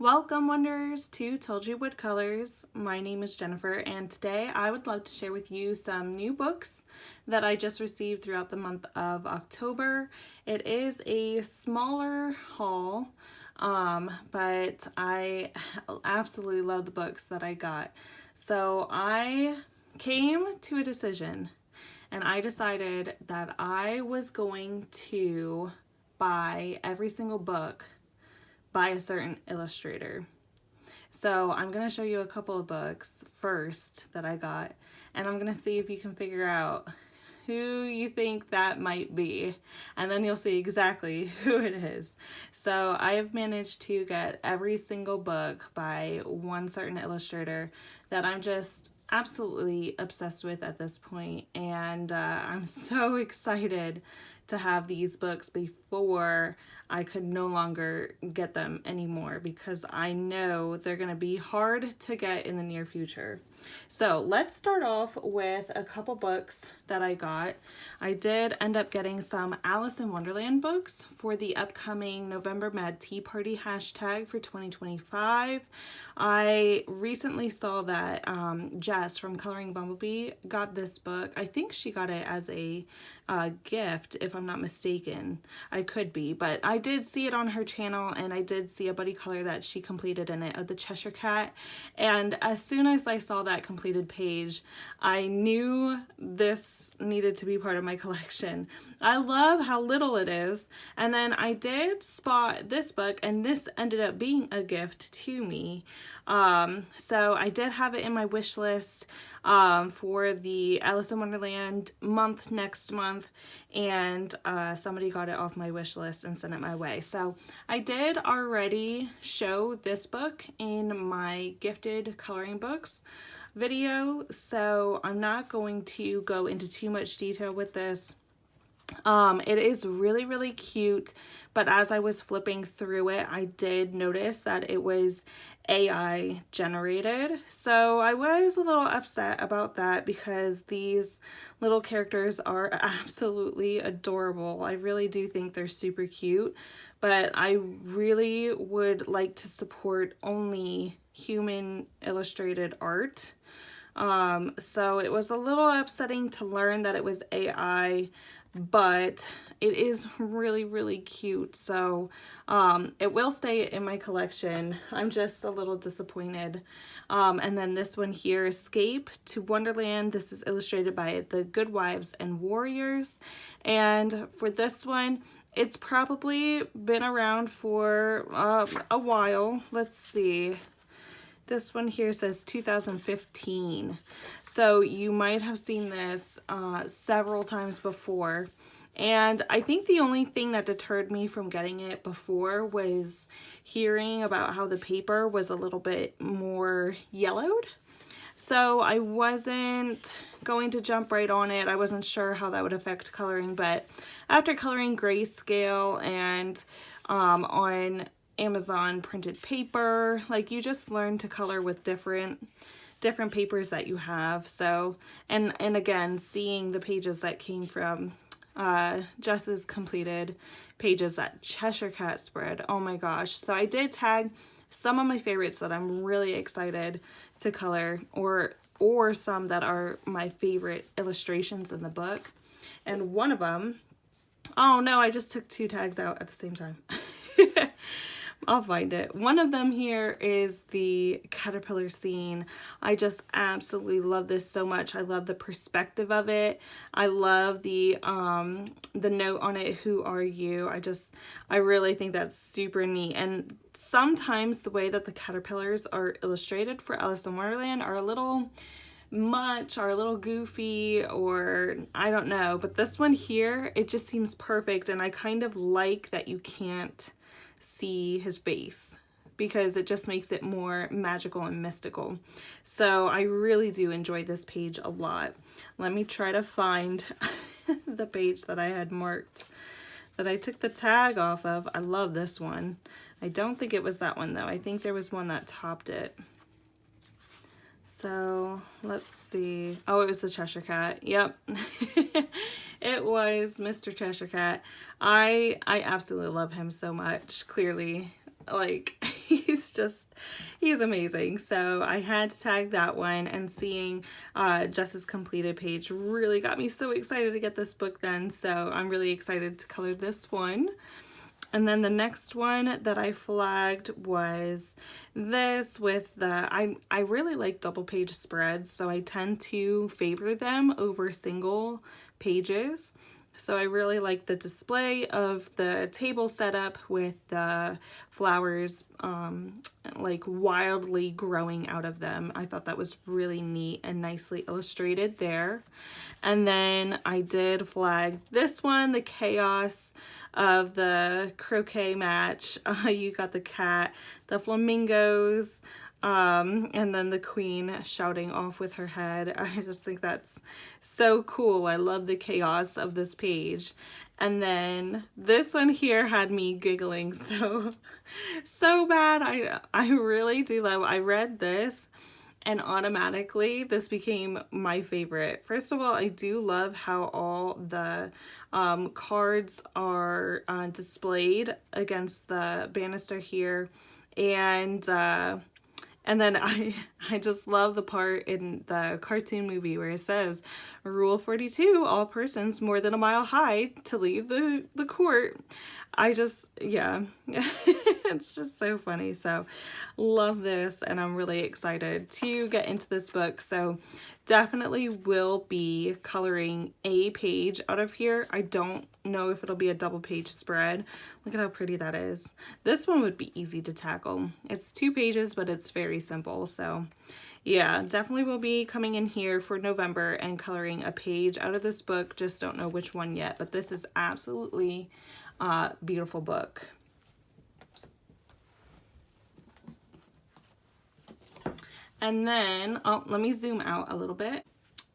Welcome, Wanderers, to Told You Woodcolors. My name is Jennifer, and today I would love to share with you some new books that I just received throughout the month of October. It is a smaller haul, but I absolutely love the books that I got. So I came to a decision, and I decided that I was going to buy every single book by a certain illustrator. So I'm going to show you a couple of books first that I got, and I'm going to see if you can figure out who you think that might be, and then you'll see exactly who it is. So I have managed to get every single book by one certain illustrator that I'm just absolutely obsessed with at this point, and I'm so excited to have these books before I could no longer get them anymore, because I know they're going to be hard to get in the near future. So let's start off with a couple books that I got. I did end up getting some Alice in Wonderland books for the upcoming November Mad Tea Party hashtag for 2025. I recently saw that Jess from Coloring Bumblebee got this book. I think she got it as a gift, if I'm not mistaken. I could be, but I did see it on her channel, and I did see a buddy color that she completed in it of the Cheshire Cat, and as soon as I saw that completed page, I knew this needed to be part of my collection. I love how little it is, and then I did spot this book, and this ended up being a gift to me. So I did have it in my wish list for the Alice in Wonderland month next month, and somebody got it off my wish list and sent it my way. So I did already show this book in my gifted coloring books video, so I'm not going to go into too much detail with this. It is really cute, but as I was flipping through it, I did notice that it was AI generated. So I was a little upset about that, because these little characters are absolutely adorable. I really do think they're super cute, but I really would like to support only human illustrated art. So it was a little upsetting to learn that it was AI, but it is really cute. So it will stay in my collection. I'm just a little disappointed. And then this one here, Escape to Wonderland. This is illustrated by the Good Wives and Warriors. And for this one, it's probably been around for a while. Let's see. This one here says 2015. So you might have seen this several times before. And I think the only thing that deterred me from getting it before was hearing about how the paper was a little bit more yellowed. So I wasn't going to jump right on it. I wasn't sure how that would affect coloring, but after coloring grayscale and on Amazon printed paper, like, you just learn to color with different papers that you have. So and again, seeing the pages that came from Jess's completed pages, that Cheshire Cat spread, oh my gosh. So I did tag some of my favorites that I'm really excited to color, or some that are my favorite illustrations in the book. And one of them, oh no, I just took two tags out at the same time. I'll find it. One of them here is the caterpillar scene. I just absolutely love this so much. I love the perspective of it. I love the note on it, "Who are you?" I really think that's super neat. And sometimes the way that the caterpillars are illustrated for Alice in Wonderland are a little much, or a little goofy, or I don't know. But this one here, it just seems perfect, and I kind of like that you can't see his face, because it just makes it more magical and mystical. So I really do enjoy this page a lot. Let me try to find the page that I had marked that I took the tag off of. I love this one. I don't think it was that one though. I think there was one that topped it. So let's see. Oh, it was the Cheshire Cat. Yep. It was Mr. Cheshire Cat. I absolutely love him so much. Clearly, like, he's amazing. So I had to tag that one, and seeing Jess's completed page really got me so excited to get this book then. So I'm really excited to color this one. And then the next one that I flagged was this with I really like double page spreads, so I tend to favor them over single pages. So I really like the display of the table setup with the flowers like wildly growing out of them. I thought that was really neat and nicely illustrated there. And then I did flag this one, the chaos of the croquet match. You got the cat, the flamingos, and then the queen shouting off with her head. I just think that's so cool. I love the chaos of this page. And then this one here had me giggling so bad. I really do love. I read this and automatically this became my favorite. First of all, I do love how all the cards are displayed against the banister here, and then I just love the part in the cartoon movie where it says, Rule 42, all persons more than a mile high to leave the court. Yeah, it's just so funny. So love this, and I'm really excited to get into this book. So definitely will be coloring a page out of here. I don't know if it'll be a double page spread. Look at how pretty that is. This one would be easy to tackle. It's 2 pages, but it's very simple. So yeah, definitely will be coming in here for November and coloring a page out of this book. Just don't know which one yet, but this is absolutely a beautiful book. And then, let me zoom out a little bit.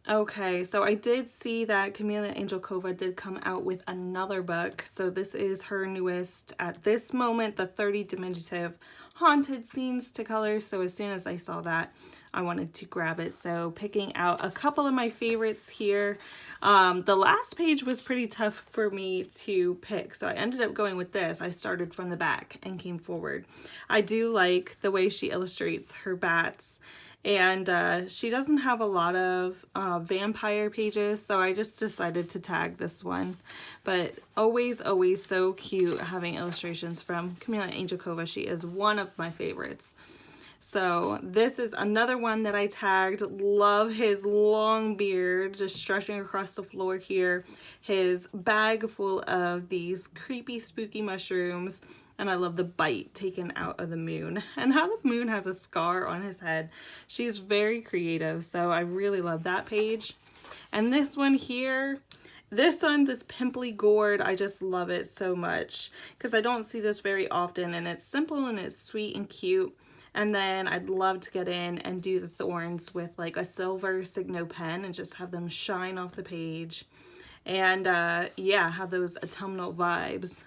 Okay, so I did see that Camila Angelkova did come out with another book. So this is her newest, at this moment, the 30 diminutive haunted scenes to color. So as soon as I saw that, I wanted to grab it. So picking out a couple of my favorites here. The last page was pretty tough for me to pick, so I ended up going with this. I started from the back and came forward. I do like the way she illustrates her bats, and she doesn't have a lot of vampire pages, so I just decided to tag this one. But always so cute having illustrations from Camila Angelkova. She is one of my favorites. So this is another one that I tagged. Love his long beard just stretching across the floor here. His bag full of these creepy, spooky mushrooms. And I love the bite taken out of the moon. And how the moon has a scar on his head. She's very creative, so I really love that page. And this one here, this pimply gourd, I just love it so much. Because I don't see this very often, and it's simple and it's sweet and cute. And then I'd love to get in and do the thorns with like a silver Signo pen and just have them shine off the page. And yeah, have those autumnal vibes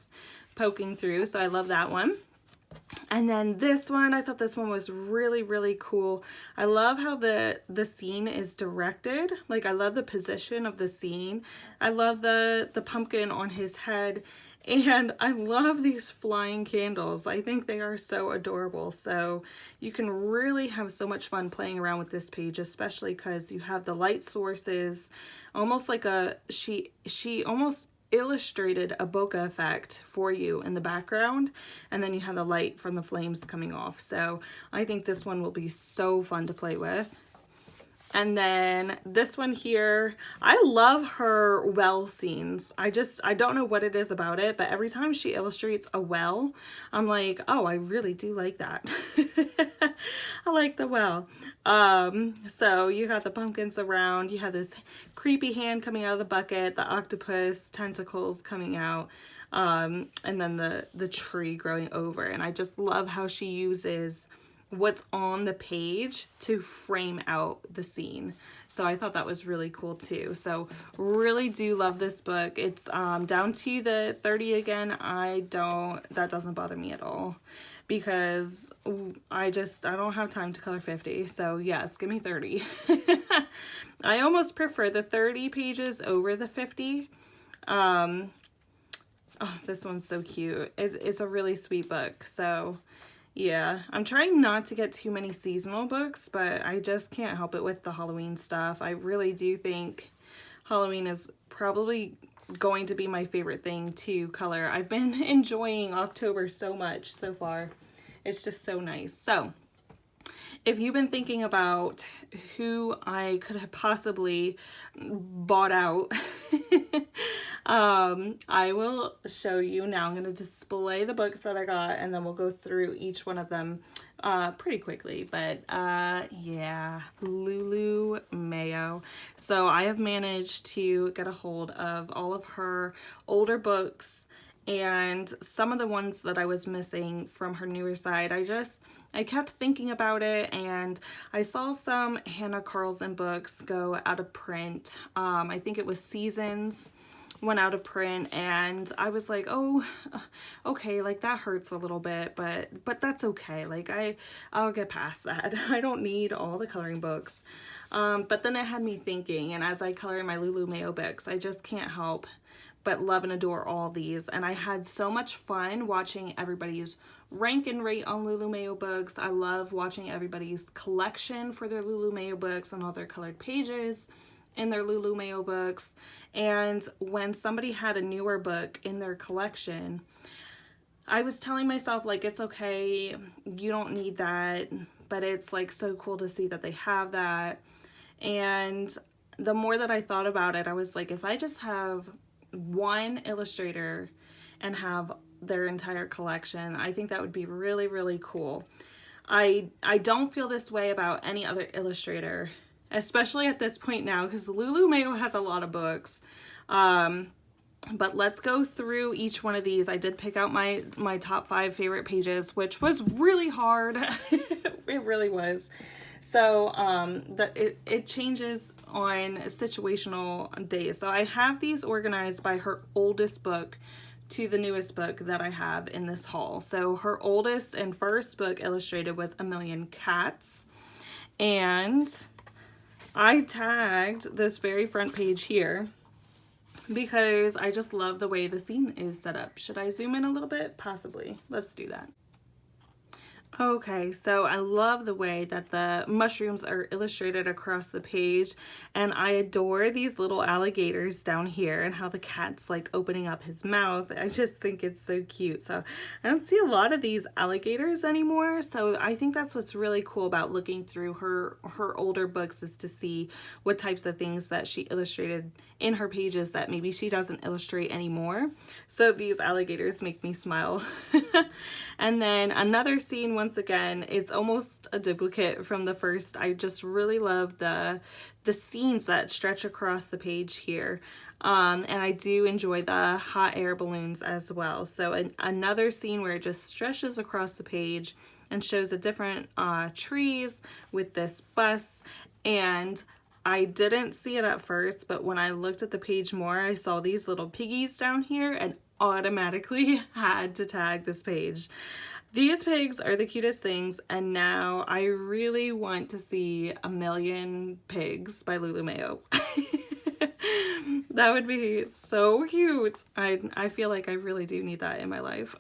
poking through. So I love that one. And then this one, I thought this one was really cool. I love how the scene is directed. Like I love the position of the scene. I love the pumpkin on his head. And I love these flying candles. I think they are so adorable. So you can really have so much fun playing around with this page, especially because you have the light sources, almost like she almost illustrated a bokeh effect for you in the background, and then you have the light from the flames coming off. So I think this one will be so fun to play with. And then this one here, I love her well scenes. I don't know what it is about it, but every time she illustrates a well, I'm like, oh, I really do like that. I like the well. So you got the pumpkins around, you have this creepy hand coming out of the bucket, the octopus tentacles coming out, and then the tree growing over. And I just love how she uses what's on the page to frame out the scene. So I thought that was really cool too. So really do love this book. It's down to the 30 again. That doesn't bother me at all because I don't have time to color 50. So yes, give me 30. I almost prefer the 30 pages over the 50. Oh, this one's so cute. It's a really sweet book. So Yeah, I'm trying not to get too many seasonal books, but I just can't help it with the Halloween stuff. I really do think Halloween is probably going to be my favorite thing to color. I've been enjoying October so much so far. It's just so nice. So, if you've been thinking about who I could have possibly bought out, I will show you now. I'm going to display the books that I got, and then we'll go through each one of them pretty quickly. But yeah, Lulu Mayo. So I have managed to get a hold of all of her older books and some of the ones that I was missing from her newer side. I kept thinking about it, and I saw some Hannah Carlson books go out of print. I think it was Seasons went out of print, and I was like, oh, okay, like that hurts a little bit, but that's okay. Like I'll get past that. I don't need all the coloring books. But then it had me thinking, and as I color in my Lulu Mayo books, I just can't help but love and adore all these. And I had so much fun watching everybody's rank and rate on Lulu Mayo books. I love watching everybody's collection for their Lulu Mayo books and all their colored pages in their Lulu Mayo books. And when somebody had a newer book in their collection, I was telling myself, like, it's okay, you don't need that, but it's like so cool to see that they have that. And the more that I thought about it, I was like, if I just have one illustrator and have their entire collection, I think that would be really, really cool. I don't feel this way about any other illustrator, especially at this point now, because Lulu Mayo has a lot of books. But let's go through each one of these. I did pick out my top 5 favorite pages, which was really hard. It really was. So it changes on situational days. So I have these organized by her oldest book to the newest book that I have in this haul. So her oldest and first book illustrated was A Million Cats. And I tagged this very front page here because I just love the way the scene is set up. Should I zoom in a little bit? Possibly. Let's do that. Okay, so I love the way that the mushrooms are illustrated across the page, and I adore these little alligators down here and how the cat's like opening up his mouth. I just think it's so cute. So I don't see a lot of these alligators anymore, so I think that's what's really cool about looking through her older books, is to see what types of things that she illustrated in her pages that maybe she doesn't illustrate anymore. So these alligators make me smile. And then another scene, once again, it's almost a duplicate from the first. I just really love the scenes that stretch across the page here. And I do enjoy the hot air balloons as well. So another scene where it just stretches across the page and shows a different trees with this bus. And I didn't see it at first, but when I looked at the page more, I saw these little piggies down here and automatically had to tag this page. These pigs are the cutest things, and now I really want to see A Million Pigs by Lulu Mayo. That would be so cute. I feel like I really do need that in my life.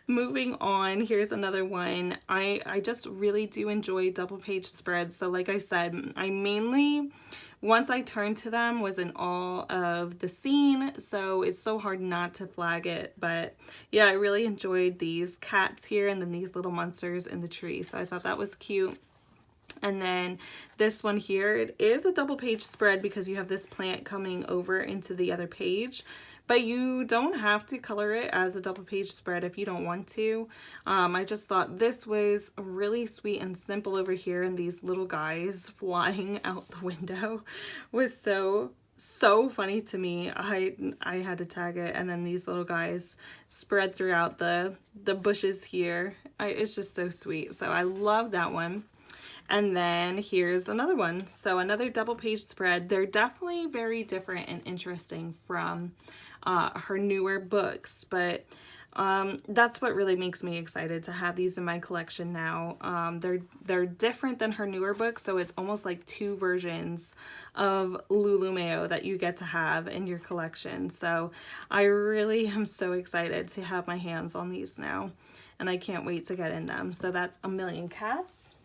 Moving on, here's another one. I just really do enjoy double page spreads. So like I said, I mainly, once I turned to them, was in awe of the scene. So it's so hard not to flag it. But yeah, I really enjoyed these cats here and then these little monsters in the tree. So I thought that was cute. And then this one here, it is a double page spread because you have this plant coming over into the other page, but you don't have to color it as a double page spread if you don't want to. I just thought this was really sweet and simple over here, and these little guys flying out the window was so funny to me. I had to tag it, and then these little guys spread throughout the bushes here. It's just so sweet. So I love that one. And then here's another one. So another double page spread. They're definitely very different and interesting from her newer books, but that's what really makes me excited to have these in my collection now. They're different than her newer books, so it's almost like 2 versions of Lulu Mayo that you get to have in your collection. So I really am so excited to have my hands on these now. and I can't wait to get in them. So that's A Million Cats.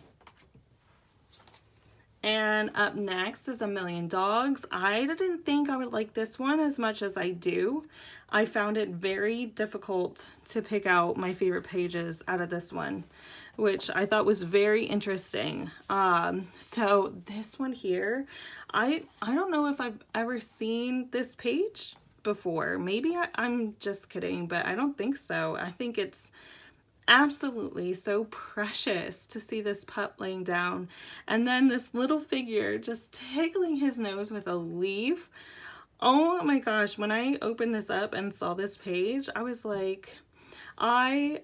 And up next is A Million Dogs. I didn't think I would like this one as much as I do. I found it very difficult to pick out my favorite pages out of this one, which I thought was very interesting. So this one here, I don't know if I've ever seen this page before. Maybe I'm just kidding, but I don't think so. I think it's absolutely so precious to see this pup laying down and then this little figure just tickling his nose with a leaf. Oh my gosh, when I opened this up and saw this page, I was like, I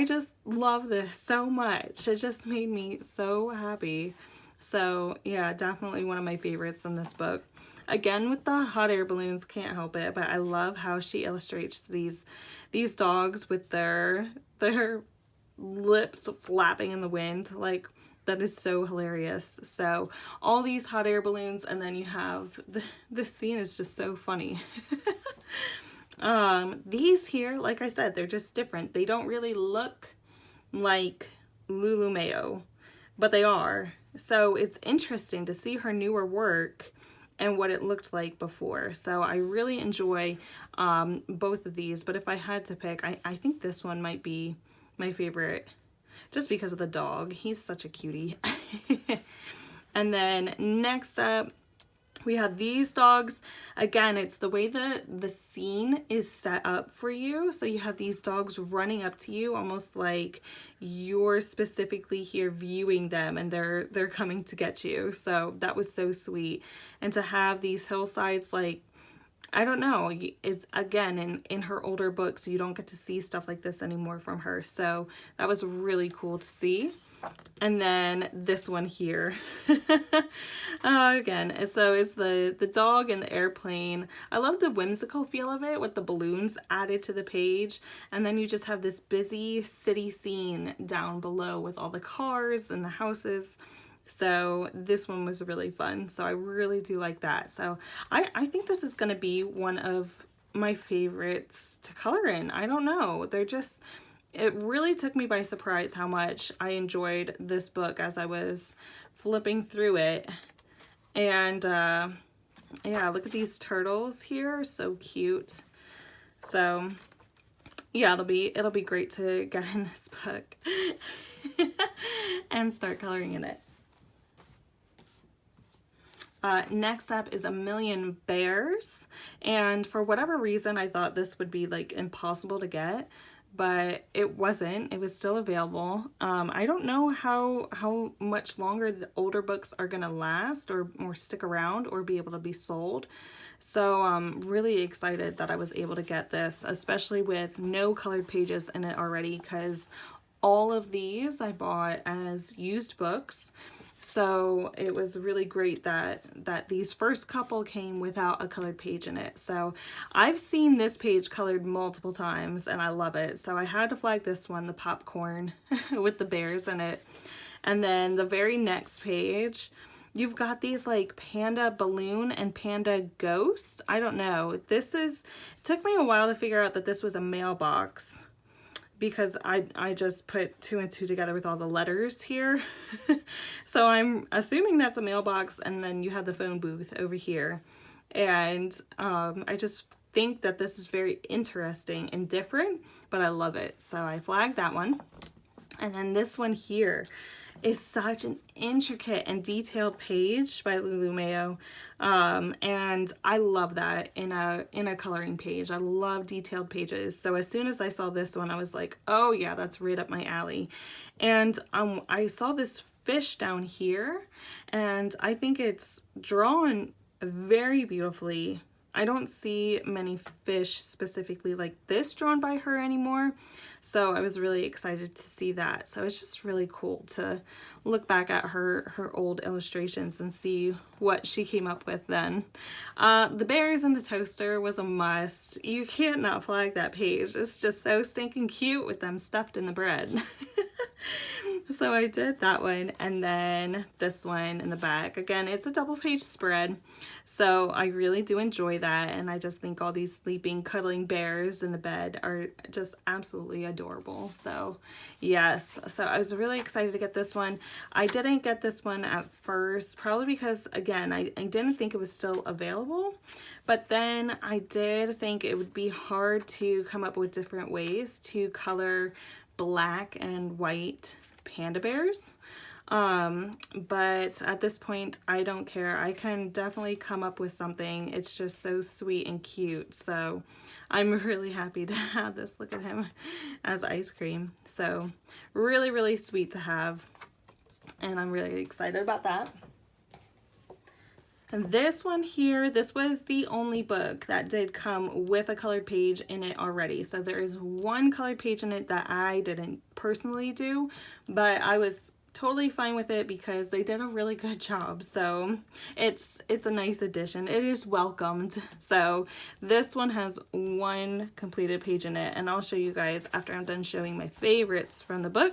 just love this so much. It just made me so happy. So yeah, definitely one of my favorites in this book. Again, with the hot air balloons, can't help it, but I love how she illustrates these dogs with their lips flapping in the wind. Like, that is so hilarious. So all these hot air balloons, and then you have this scene is just so funny. These here, like I said, they're just different. They don't really look like Lulu Mayo, but they are. So it's interesting to see her newer work and what it looked like before. So I really enjoy both of these, but if I had to pick, I think this one might be my favorite just because of the dog. He's such a cutie. And then next up, we have these dogs. Again, it's the way the scene is set up for you. So you have these dogs running up to you almost like you're specifically here viewing them and they're coming to get you. So that was so sweet. And to have these hillsides, like, I don't know, it's again in her older books, you don't get to see stuff like this anymore from her. So that was really cool to see. And then this one here, again, so it's the dog and the airplane. I love the whimsical feel of it with the balloons added to the page. And then you just have this busy city scene down below with all the cars and the houses. So this one was really fun. So I really do like that. So I think this is going to be one of my favorites to color in. I don't know. It really took me by surprise how much I enjoyed this book as I was flipping through it. And yeah, look at these turtles here, so cute. So yeah, it'll be great to get in this book and start coloring in it. Next up is A Million Bears, and for whatever reason I thought this would be like impossible to get, but it wasn't. It was still available. I don't know how much longer the older books are gonna last or stick around or be able to be sold. So I'm really excited that I was able to get this, especially with no colored pages in it already, because all of these I bought as used books. So it was really great that these first couple came without a colored page in it. So I've seen this page colored multiple times and I love it. So I had to flag this one, the popcorn with the bears in it. And then the very next page, you've got these like panda balloon and panda ghost. I don't know. It took me a while to figure out that this was a mailbox, because I just put 2 and 2 together with all the letters here. So I'm assuming that's a mailbox, and then you have the phone booth over here. And I just think that this is very interesting and different, but I love it. So I flagged that one. And then this one here is such an intricate and detailed page by Lulu Mayo. And I love that in a coloring page. I love detailed pages. So as soon as I saw this one, I was like, oh yeah, that's right up my alley. And I saw this fish down here, and I think it's drawn very beautifully. I don't see many fish specifically like this drawn by her anymore. So I was really excited to see that. So it's just really cool to look back at her old illustrations and see what she came up with then. The berries and the toaster was a must. You can't not flag that page. It's just so stinking cute with them stuffed in the bread. So I did that one, and then this one in the back. Again, it's a double page spread, so I really do enjoy that, and I just think all these sleeping, cuddling bears in the bed are just absolutely adorable. So yes, so I was really excited to get this one. I didn't get this one at first, probably because, again, I didn't think it was still available, but then I did think it would be hard to come up with different ways to color black and white panda bears. But at this point, I don't care. I can definitely come up with something. It's just so sweet and cute. So I'm really happy to have this. Look at him as ice cream. So really, really sweet to have. And I'm really excited about that. And this one here, this was the only book that did come with a colored page in it already. So there is one colored page in it that I didn't personally do, but I was totally fine with it because they did a really good job. So it's a nice addition. It is welcomed. So this one has one completed page in it, and I'll show you guys after I'm done showing my favorites from the book.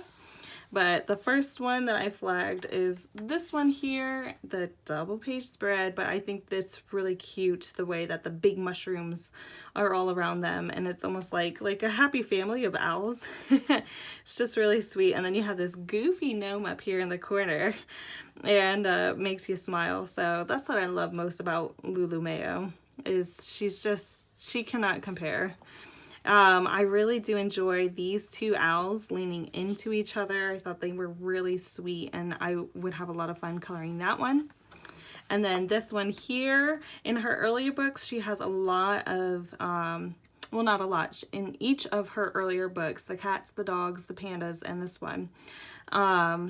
But the first one that I flagged is this one here, the double page spread, but I think this really cute, the way that the big mushrooms are all around them, and it's almost like a happy family of owls. It's just really sweet. And then you have this goofy gnome up here in the corner, and makes you smile. So that's what I love most about Lulu Mayo, is she cannot compare. I really do enjoy these two owls leaning into each other. I thought they were really sweet, and I would have a lot of fun coloring that one. And then this one here, in her earlier books, she has a lot of, well, not a lot. In each of her earlier books, the cats, the dogs, the pandas, and this one,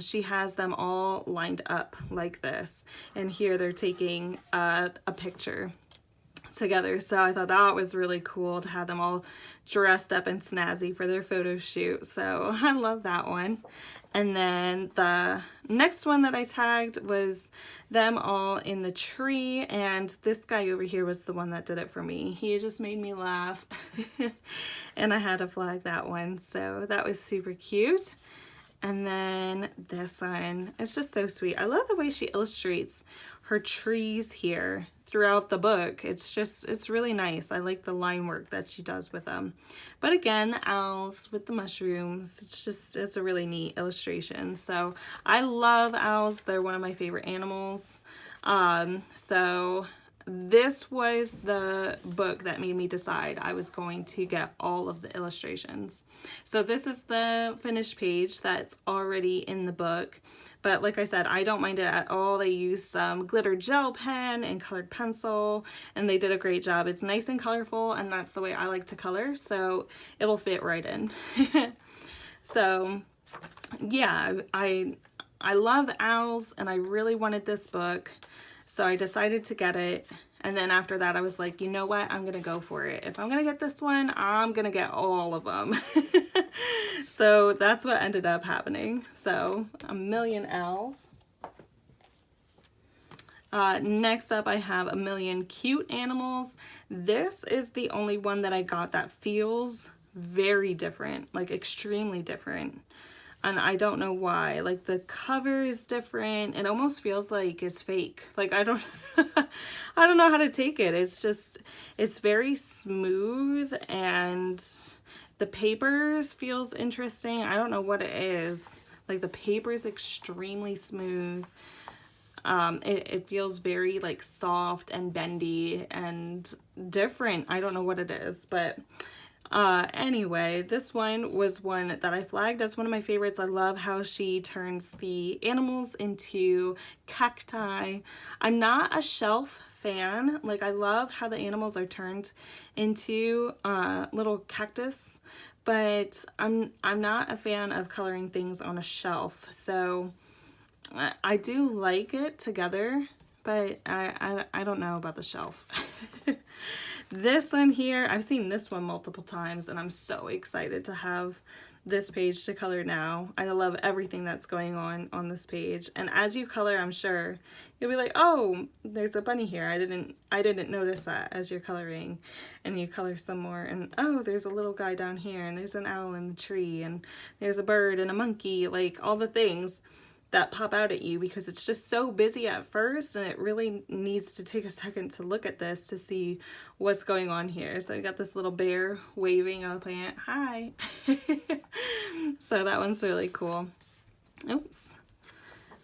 she has them all lined up like this. And here they're taking a picture together. So I thought that was really cool to have them all dressed up and snazzy for their photo shoot. So I love that one. And then the next one that I tagged was them all in the tree, and this guy over here was the one that did it for me. He just made me laugh and I had to flag that one. So that was super cute. And then this one, it's just so sweet. I love the way she illustrates her trees here throughout the book. It's really nice. I like the line work that she does with them. But again, the owls with the mushrooms, it's a really neat illustration. So I love owls. They're one of my favorite animals. So this was the book that made me decide I was going to get all of the illustrations. So this is the finished page that's already in the book. But like I said, I don't mind it at all. They used some glitter gel pen and colored pencil, and they did a great job. It's nice and colorful, and that's the way I like to color, so it'll fit right in. So yeah, I love owls, and I really wanted this book, so I decided to get it. And then after that, I was like, you know what? I'm going to go for it. If I'm going to get this one, I'm going to get all of them. So that's what ended up happening. So A Million Owls. Next up, I have A Million Cute Animals. This is the only one that I got that feels very different, like extremely different. And I don't know why. Like, the cover is different. It almost feels like it's fake. Like, I don't I don't know how to take it. It's very smooth, and the papers feels interesting. I don't know what it is. Like, the paper is extremely smooth. It feels very like soft and bendy and different. I don't know what it is, but anyway, this one was one that I flagged as one of my favorites. I love how she turns the animals into cacti. I'm not a shelf fan. Like, I love how the animals are turned into little cactus, but I'm not a fan of coloring things on a shelf. So I do like it together, but I don't know about the shelf. This one here, I've seen this one multiple times, and I'm so excited to have this page to color now. I love everything that's going on this page. And as you color, I'm sure you'll be like, oh, there's a bunny here. I didn't notice that as you're coloring. And you color some more, and oh, there's a little guy down here, and there's an owl in the tree, and there's a bird and a monkey, like all the things that pop out at you because it's just so busy at first, and it really needs to take a second to look at this to see what's going on here. So I got this little bear waving on the plant, hi. So that one's really cool. Oops.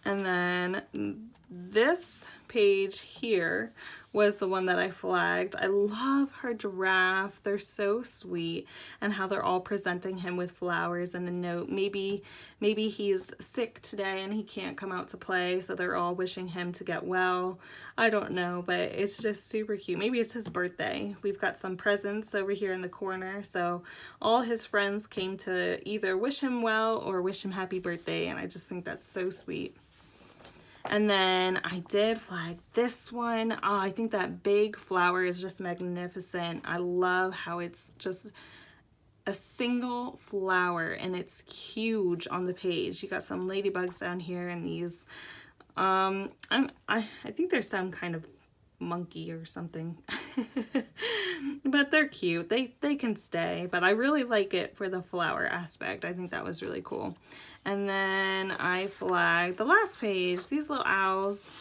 And then this page here was the one that I flagged. I love her giraffe. They're so sweet, and how they're all presenting him with flowers and a note. Maybe he's sick today and he can't come out to play, so they're all wishing him to get well. I don't know, but it's just super cute. Maybe it's his birthday. We've got some presents over here in the corner, so all his friends came to either wish him well or wish him happy birthday, and I just think that's so sweet. And then I did flag this one. Oh, I think that big flower is just magnificent. I love how it's just a single flower and it's huge on the page. You got some ladybugs down here and these, I think there's some kind of monkey or something. But they're cute. They can stay, but I really like it for the flower aspect. I think that was really cool. And then I flagged the last page, these little owls.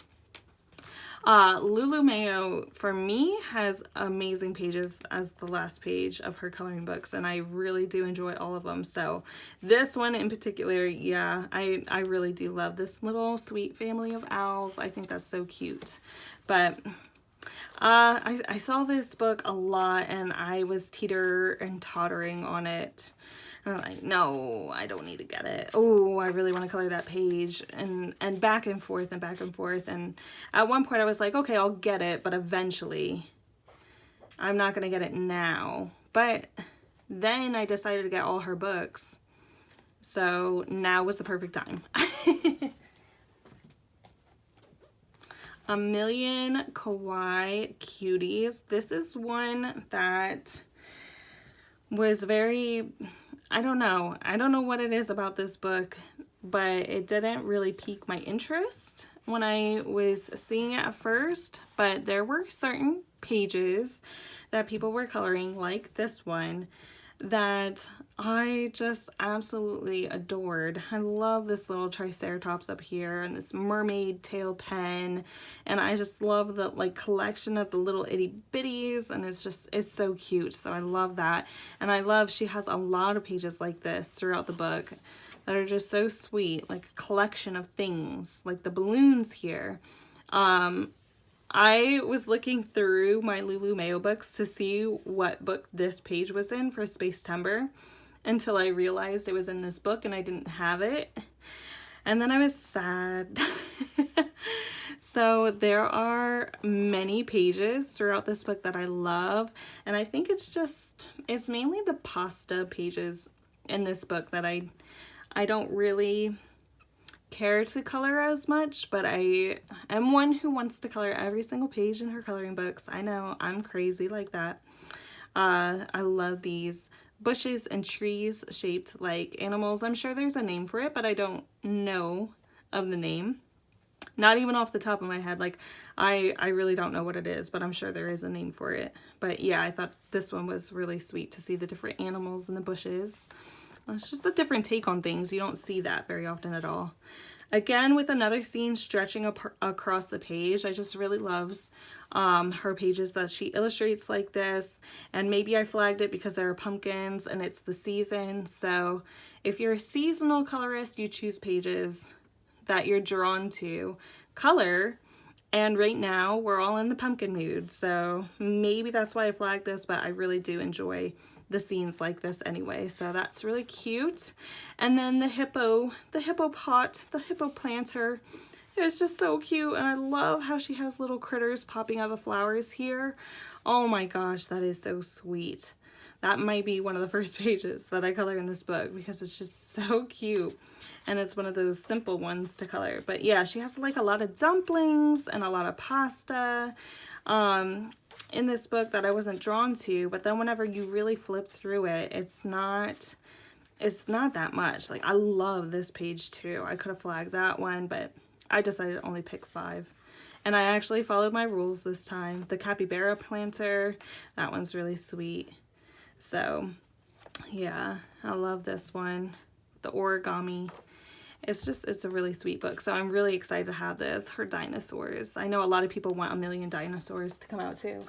Lulu Mayo, for me, has amazing pages as the last page of her coloring books, and I really do enjoy all of them. So this one in particular, yeah, I really do love this little sweet family of owls. I think that's so cute. But I saw this book a lot, and I was teeter and tottering on it. I'm like, no, I don't need to get it. Oh, I really want to color that page, and back and forth and back and forth. And at one point I was like, okay, I'll get it, but eventually I'm not going to get it now. But then I decided to get all her books. So now was the perfect time. A Million Kawaii Cuties. This is one that was very, I don't know what it is about this book, but it didn't really pique my interest when I was seeing it at first. But there were certain pages that people were coloring, like this one, that I just absolutely adored. I love this little triceratops up here and this mermaid tail pen, and I just love the like collection of the little itty bitties, and it's so cute. So I love that, and I love she has a lot of pages like this throughout the book that are just so sweet, like a collection of things like the balloons here. I was looking through my Lulu Mayo books to see what book this page was in for Space-Timber until I realized it was in this book and I didn't have it. And then I was sad. So there are many pages throughout this book that I love. And I think it's mainly the pasta pages in this book that I don't really care to color as much, but I am one who wants to color every single page in her coloring books. I know, I'm crazy like that. I love these bushes and trees shaped like animals. I'm sure there's a name for it, but I don't know of the name. Not even off the top of my head. Like, I really don't know what it is, but I'm sure there is a name for it. But yeah, I thought this one was really sweet to see the different animals in the bushes. It's just a different take on things. You don't see that very often at all. Again, with another scene stretching across the page. I just really loves her pages that she illustrates like this. And maybe I flagged it because there are pumpkins and it's the season. So if you're a seasonal colorist, you choose pages that you're drawn to color. And right now we're all in the pumpkin mood. So maybe that's why I flagged this, but I really do enjoy the scenes like this anyway, so that's really cute. And then the hippo pot, the hippo planter is just so cute, and I love how she has little critters popping out of the flowers here. Oh my gosh, that is so sweet. That might be one of the first pages that I color in this book because it's just so cute, and it's one of those simple ones to color. But yeah, she has like a lot of dumplings and a lot of pasta in this book that I wasn't drawn to, but then whenever you really flip through it, it's not it's not that much. Like, I love this page too. I could have flagged that one, but I decided to only pick 5. And I actually followed my rules this time. The capybara planter, that one's really sweet. So yeah, I love this one. The origami. It's a really sweet book. So I'm really excited to have this. Her dinosaurs. I know a lot of people want 1,000,000 dinosaurs to come out too.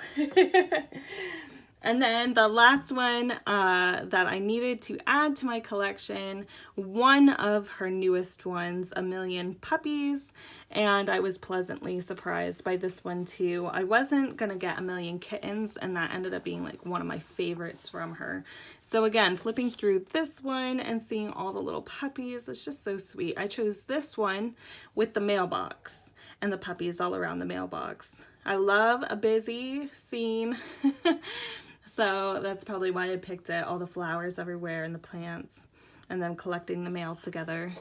And then the last one that I needed to add to my collection, one of her newest ones, 1,000,000 Puppies, and I was pleasantly surprised by this one too. I wasn't gonna get 1,000,000 Kittens, and that ended up being like one of my favorites from her. So again, flipping through this one and seeing all the little puppies, it's just so sweet. I chose this one with the mailbox and the puppies all around the mailbox. I love a busy scene. So that's probably why I picked it. All the flowers everywhere and the plants, and then collecting the mail together.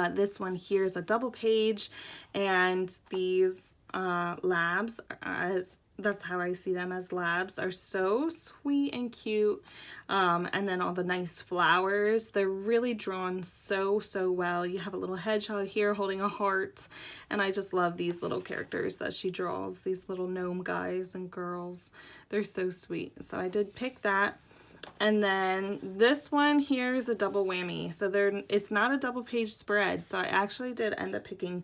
This one here is a double page, and these labs, that's how I see them, as labs, are so sweet and cute. And then all the nice flowers, they're really drawn so well. You have a little hedgehog here holding a heart, and I just love these little characters that she draws, these little gnome guys and girls. They're so sweet. So I did pick that. And then this one here is a double whammy. So it's not a double page spread. So I actually did end up picking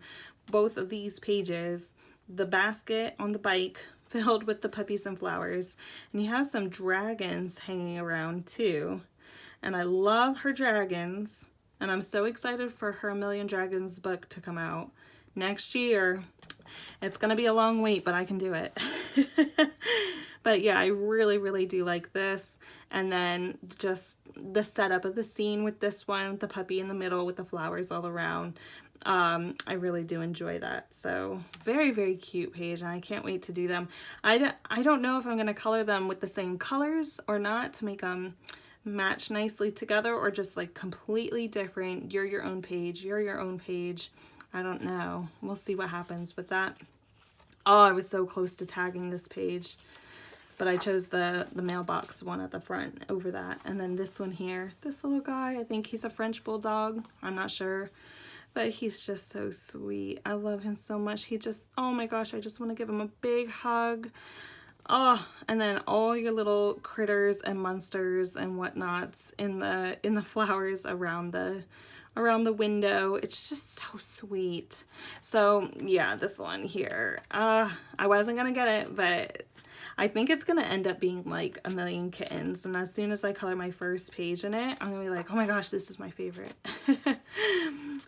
both of these pages. The basket on the bike filled with the puppies and flowers. And you have some dragons hanging around too. And I love her dragons. And I'm so excited for her 1,000,000 Dragons book to come out next year. It's going to be a long wait, but I can do it. But yeah, I really do like this. And then just the setup of the scene with this one, with the puppy in the middle with the flowers all around. I really do enjoy that. So very cute page, and I can't wait to do them. I don't know if I'm going to color them with the same colors or not to make them match nicely together, or just like completely different. You're your own page. You're your own page. I don't know. We'll see what happens with that. Oh, I was so close to tagging this page, but I chose the mailbox one at the front over that. And then this one here, this little guy, I think he's a French bulldog. I'm not sure, but he's just so sweet. I love him so much. Oh my gosh, I just want to give him a big hug. Oh, and then all your little critters and monsters and whatnots in the flowers around the window. It's just so sweet. So yeah, this one here, I wasn't gonna get it, but I think it's gonna end up being like 1,000,000 Kittens, and as soon as I color my first page in it, I'm gonna be like, oh my gosh, this is my favorite.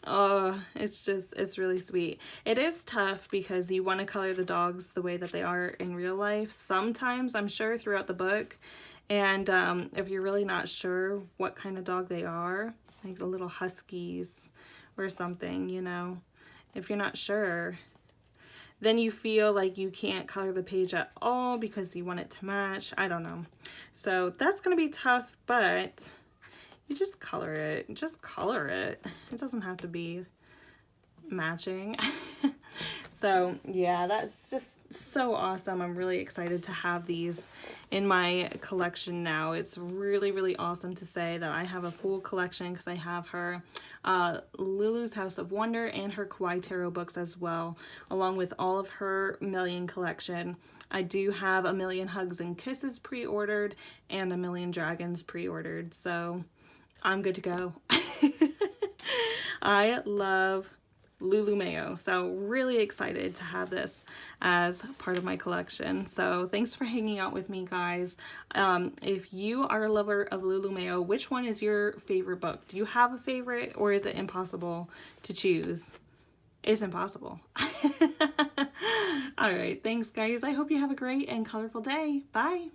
Oh, it's really sweet. It is tough because you want to color the dogs the way that they are in real life sometimes, I'm sure, throughout the book. And if you're really not sure what kind of dog they are, like the little huskies or something, you know, if you're not sure, then you feel like you can't color the page at all because you want it to match. I don't know. So that's going to be tough, but you just color it. Just color it. It doesn't have to be matching. So yeah, that's just so awesome. I'm really excited to have these in my collection now. It's really awesome to say that I have a full collection, because I have her Lulu's House of Wonder and her Kawaii Tarot books as well, along with all of her 1,000,000 collection. I do have 1,000,000 Hugs and Kisses pre-ordered and 1,000,000 Dragons pre-ordered, so I'm good to go. I love Lulu Mayo, so really excited to have this as part of my collection. So thanks for hanging out with me, guys. If you are a lover of Lulu Mayo, which one is your favorite book? Do you have a favorite, or is it impossible to choose? It's impossible. All right, thanks guys. I hope you have a great and colorful day. Bye.